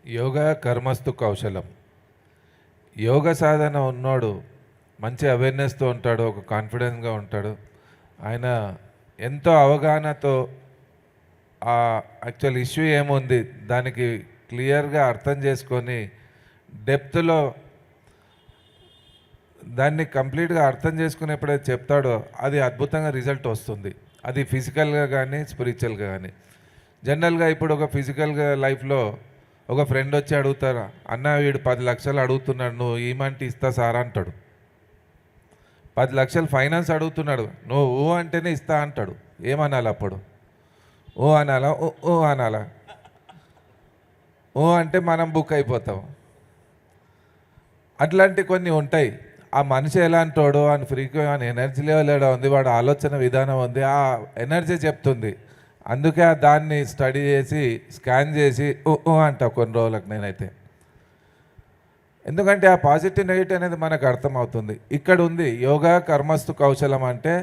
యోగా కర్మస్తు కౌశలం. యోగ సాధన ఉన్నోడు మంచి అవేర్నెస్తో ఉంటాడు, ఒక కాన్ఫిడెన్స్గా ఉంటాడు. ఆయన ఎంతో అవగాహనతో ఆ యాక్చువల్ ఇష్యూ ఏముంది దానికి క్లియర్గా అర్థం చేసుకొని డెప్త్లో దాన్ని కంప్లీట్గా అర్థం చేసుకుని ఎప్పుడైతే చెప్తాడో అది అద్భుతంగా రిజల్ట్ వస్తుంది. అది ఫిజికల్గా కానీ స్పిరిచువల్గా కానీ. జనరల్గా ఇప్పుడు ఒక ఫిజికల్గా లైఫ్లో ఒక ఫ్రెండ్ వచ్చి అడుగుతారా, అన్న వీడు 10 లక్షలు అడుగుతున్నాడు, నువ్వు ఏమంటే ఇస్తా సార్ అంటాడు. 10 లక్షలు ఫైనాన్స్ అడుగుతున్నాడు, నువ్వు ఊ అంటేనే ఇస్తా అంటాడు. ఏమనాలి అప్పుడు? ఊ అనాలా? ఊ అనాలా? ఊ అంటే మనం బుక్ అయిపోతాం. అట్లాంటి కొన్ని ఉంటాయి. ఆ మనిషి ఎలాంటోడు, అని ఫ్రీక్వెంట్ ఎనర్జీ లెవెల్ ఎలా ఉంది, వాడు ఆలోచన విధానం ఉంది, ఆ ఎనర్జీ చెప్తుంది. అందుకే దాన్ని స్టడీ చేసి స్కాన్ చేసి అంట కొన్ని రోజులకు నేనైతే. ఎందుకంటే ఆ పాజిటివ్ నెగిటివ్ అనేది మనకు అర్థమవుతుంది. ఇక్కడ ఉంది యోగా కర్మస్తు కౌశలం అంటే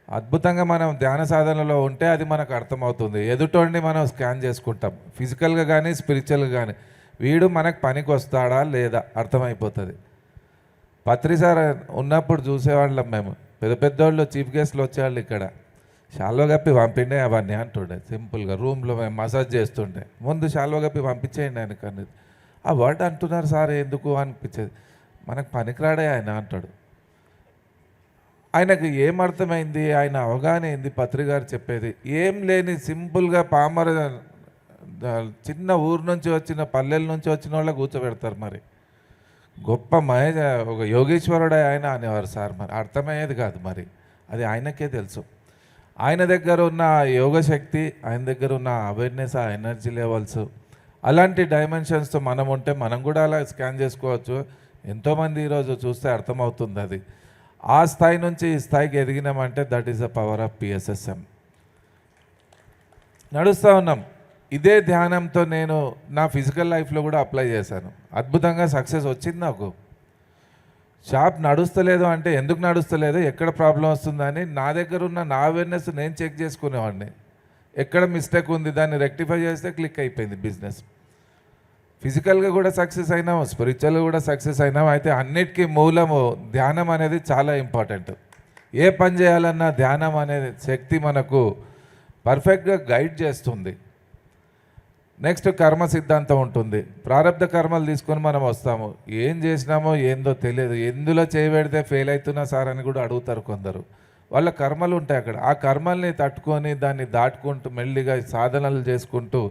అద్భుతంగా మనం ధ్యాన సాధనలో ఉంటే అది మనకు అర్థమవుతుంది. ఎదుటోడిని మనం స్కాన్ చేసుకుంటాం, ఫిజికల్గా కానీ స్పిరిచువల్గా కానీ. వీడు మనకు పనికి వస్తాడా లేదా అర్థమైపోతుంది. పత్రి సార్ ఉన్నప్పుడు చూసేవాళ్ళం మేము. పెద్ద పెద్దోళ్ళు చీఫ్ గెస్ట్లు వచ్చేవాళ్ళు ఇక్కడ. శాల్వ కప్పి పంపిండే అవన్నీ అంటుండే సింపుల్గా. రూమ్లో మేము మసాజ్ చేస్తుండే ముందు శాల్వ కప్పి పంపించేయండి ఆయనకు అనేది. ఆ వర్డ్ అంటున్నారు సార్ ఎందుకు అనిపించేది. మనకు పనికిరాడే ఆయన అంటాడు. ఆయనకు ఏం అర్థమైంది, ఆయన అవగాహన ఏంది పత్రి గారు చెప్పేది? ఏం లేని సింపుల్గా పామర చిన్న ఊరు నుంచి వచ్చిన పల్లెల నుంచి వచ్చిన వాళ్ళ కూర్చోబెడతారు. మరి గొప్ప ఒక యోగేశ్వరుడే ఆయన అనేవారు సార్. మరి అర్థమయ్యేది కాదు. మరి అది ఆయనకే తెలుసు. ఆయన దగ్గర ఉన్న యోగ శక్తి, ఆయన దగ్గర ఉన్న అవేర్నెస్, ఆ ఎనర్జీ లెవెల్స్, అలాంటి డైమెన్షన్స్తో మనం ఉంటే మనం కూడా అలా స్కాన్ చేసుకోవచ్చు. ఎంతోమంది ఈరోజు చూస్తే అర్థమవుతుంది అది. ఆ స్థాయి నుంచి ఈ స్థాయికి ఎదిగినామంటే that is the power of PSSM. నడుస్తూ ఉన్నాం. ఇదే ధ్యానంతో నేను నా ఫిజికల్ లైఫ్లో కూడా అప్లై చేశాను. అద్భుతంగా సక్సెస్ వచ్చింది నాకు. షాప్ నడుస్తలేదు అంటే ఎందుకు నడుస్తలేదు, ఎక్కడ ప్రాబ్లం వస్తుందని నా దగ్గర ఉన్న నా అవేర్నెస్ నేను చెక్ చేసుకునేవాడిని. ఎక్కడ మిస్టేక్ ఉంది దాన్ని రెక్టిఫై చేస్తే క్లిక్ అయిపోయింది బిజినెస్. ఫిజికల్గా కూడా సక్సెస్ అయినాము, స్పిరిచువల్గా కూడా సక్సెస్ అయినాము. అయితే అన్నిటికీ మూలము ధ్యానం అనేది చాలా ఇంపార్టెంట్. ఏ పని చేయాలన్నా ధ్యానం అనేది శక్తి మనకు పర్ఫెక్ట్గా గైడ్ చేస్తుంది. నెక్స్ట్ కర్మ సిద్ధాంతం ఉంటుంది. ప్రారంధ కర్మలు తీసుకొని మనం వస్తాము. ఏం చేసినామో ఏందో తెలియదు, ఎందులో చేయబెడితే ఫెయిల్ అవుతున్నా సార్ అని కూడా అడుగుతారు కొందరు. వాళ్ళ కర్మలు ఉంటాయి అక్కడ. ఆ కర్మల్ని తట్టుకొని దాన్ని దాటుకుంటూ మెల్లిగా సాధనలు చేసుకుంటూ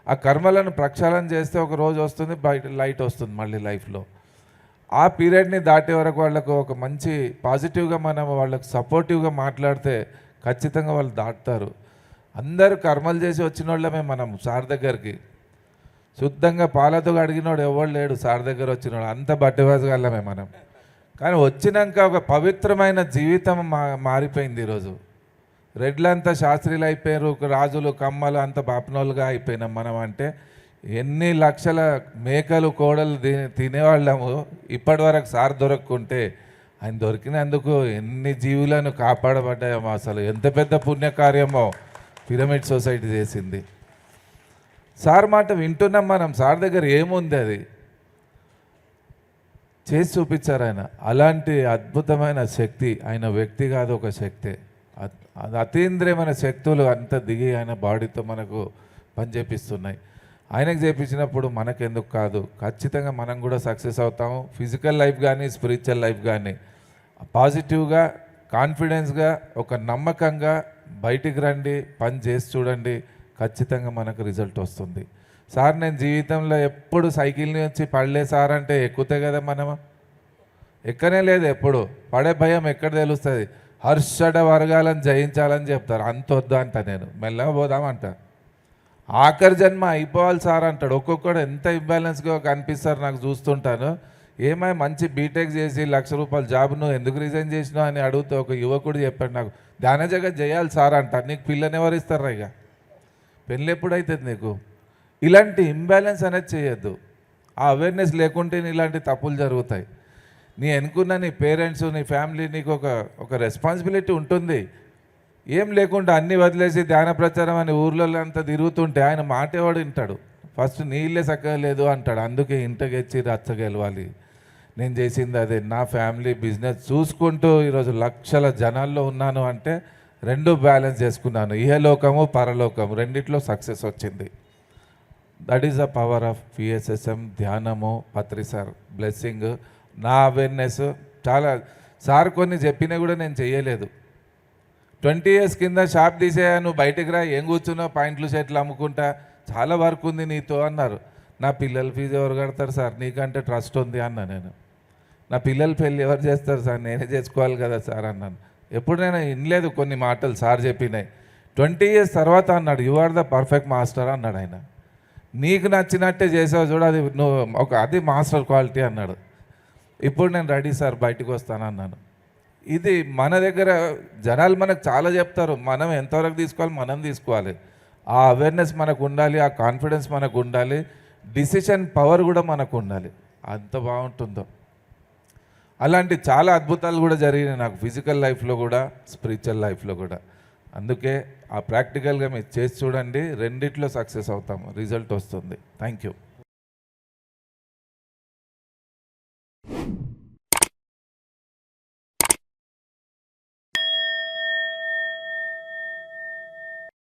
ఆ కర్మలను ప్రక్షాళన చేస్తే ఒక రోజు వస్తుంది, బయట లైట్ వస్తుంది మళ్ళీ లైఫ్లో. ఆ పీరియడ్ని దాటే వరకు వాళ్ళకు ఒక మంచి పాజిటివ్గా మనం వాళ్ళకు సపోర్టివ్గా మాట్లాడితే ఖచ్చితంగా వాళ్ళు దాటుతారు. అందరూ కర్మలు చేసి వచ్చిన వాళ్ళమే మనం సార్ దగ్గరికి. శుద్ధంగా పాలతో అడిగినోడు ఎవడు లేడు సార్ దగ్గర వచ్చినోడు, అంత బట్టవాజుగాళ్ళమే మనం. కానీ వచ్చినాక ఒక పవిత్రమైన జీవితం మారిపోయింది. ఈరోజు రెడ్లంతా శాస్త్రీలు అయిపోయారు, రాజులు కమ్మలు అంత బాపనోళ్ళుగా అయిపోయినాం మనం. అంటే ఎన్ని లక్షల మేకలు కోడలు తినేవాళ్ళము. ఇప్పటి వరకు సార్ దొరక్కుంటే ఆయన దొరికినందుకు ఎన్ని జీవులను కాపాడబడ్డాయేమో. అసలు ఎంత పెద్ద పుణ్యకార్యమో పిరమిడ్ సొసైటీ చేసింది. సార్ మాట వింటున్నాం మనం. సార్ దగ్గర ఏముంది అది చేసి చూపించారు ఆయన. అలాంటి అద్భుతమైన శక్తి ఆయన వ్యక్తి కాదు, ఒక శక్తే. అది అతీంద్రియమైన శక్తులు అంత దిగి ఆయన బాడీతో మనకు పనిచేపిస్తున్నాయి. ఆయనకు చేపించినప్పుడు మనకెందుకు కాదు, ఖచ్చితంగా మనం కూడా సక్సెస్ అవుతాము. ఫిజికల్ లైఫ్ కానీ స్పిరిచువల్ లైఫ్ కానీ పాజిటివ్గా కాన్ఫిడెన్స్గా ఒక నమ్మకంగా బయటికి రండి, పని చేసి చూడండి, ఖచ్చితంగా మనకు రిజల్ట్ వస్తుంది. సార్ నేను జీవితంలో ఎప్పుడు సైకిల్ని వచ్చి పడలే సార్ అంటే ఎక్కుతే కదా మనం, ఎక్కనే లేదు. ఎప్పుడు పడే భయం ఎక్కడ తెలుస్తుంది? హర్షడ వర్గాలను జయించాలని చెప్తారు, అంత వద్దా అంట. నేను మెల్లగా పోదామంట. ఆఖరి జన్మ అయిపోవాలి సార్ అంటాడు. ఒక్కొక్కడు ఎంత ఇంబ్యాలెన్స్గా కనిపిస్తారు నాకు చూస్తుంటాను. ఏమై మంచి బీటెక్ చేసి ₹1,00,000 జాబ్ నువ్వు ఎందుకు రిజైన్ చేసినావు అని అడిగితే ఒక యువకుడు చెప్పాడు నాకు, ధ్యాన జగత్ చేయాలి సార్ అంట. నీకు పిల్లని ఎవరు ఇస్తారా? ఇక పెళ్ళి ఎప్పుడైతుంది నీకు? ఇలాంటి ఇంబ్యాలెన్స్ అనేది చేయొద్దు. ఆ అవేర్నెస్ లేకుంటే ఇలాంటి తప్పులు జరుగుతాయి. నీ అనుకున్న నీ పేరెంట్స్, నీ ఫ్యామిలీ, నీకు ఒక రెస్పాన్సిబిలిటీ ఉంటుంది. ఏం లేకుండా అన్నీ వదిలేసి ధ్యాన ప్రచారం అని ఊర్లలో అంతా తిరుగుతుంటే ఆయన మాట ఎవడు వింటాడు? ఫస్ట్ నీళ్ళే చక్కగా లేదు అంటాడు, అందుకే ఇంటకెచ్చి రచ్చ గెలవాలి. నేను చేసింది అదే. నా ఫ్యామిలీ బిజినెస్ చూసుకుంటూ ఈరోజు లక్షల జనాల్లో ఉన్నాను అంటే రెండు బ్యాలెన్స్ చేసుకున్నాను. ఇహలోకము పరలోకము రెండిట్లో సక్సెస్ వచ్చింది. That is the power of PSSM, ధ్యానము, పత్రి సార్ బ్లెస్సింగ్, నా అవేర్నెస్. చాలా సార్ కొన్ని చెప్పినా కూడా నేను చేయలేదు. 20 years కింద షాప్ తీసేయా, నువ్వు బయటికి రా, ఏం కూర్చున్నావు, పాయింట్లు షర్ట్లు అమ్ముకుంటా, చాలా వర్క్ ఉంది నీతో అన్నారు. నా పిల్లల ఫీజు ఎవరు కడతారు సార్, నీకంటే ట్రస్ట్ ఉంది అన్నా నేను. నా పిల్లల పెళ్ళి ఎవరు చేస్తారు సార్, నేనే చేసుకోవాలి కదా సార్ అన్నాను. ఎప్పుడు నేను వినలేదు కొన్ని మాటలు సార్ చెప్పినాయి. 20 years తర్వాత అన్నాడు, you are the perfect master అన్నాడు ఆయన. నీకు నచ్చినట్టే చేసావు చూడు, అది నువ్వు అది మాస్టర్ క్వాలిటీ అన్నాడు. ఇప్పుడు నేను రెడీ సార్, బయటకు వస్తాను అన్నాను. ఇది మన దగ్గర జనాలు మనకు చాలా చెప్తారు, మనం ఎంతవరకు తీసుకోవాలి మనం తీసుకోవాలి. ఆ అవేర్నెస్ మనకు ఉండాలి, ఆ కాన్ఫిడెన్స్ మనకు ఉండాలి, డిసిషన్ పవర్ కూడా మనకు ఉండాలి. అంత బాగుంటుందో. అలాంటి చాలా అద్భుతాలు కూడా జరిగినాయి నాకు ఫిజికల్ లైఫ్లో కూడా, స్పిరిచువల్ లైఫ్లో కూడా. అందుకే ఆ ప్రాక్టికల్గా మీరు చేసి చూడండి, రెండిట్లో సక్సెస్ అవుతాము, రిజల్ట్ వస్తుంది. Thank you.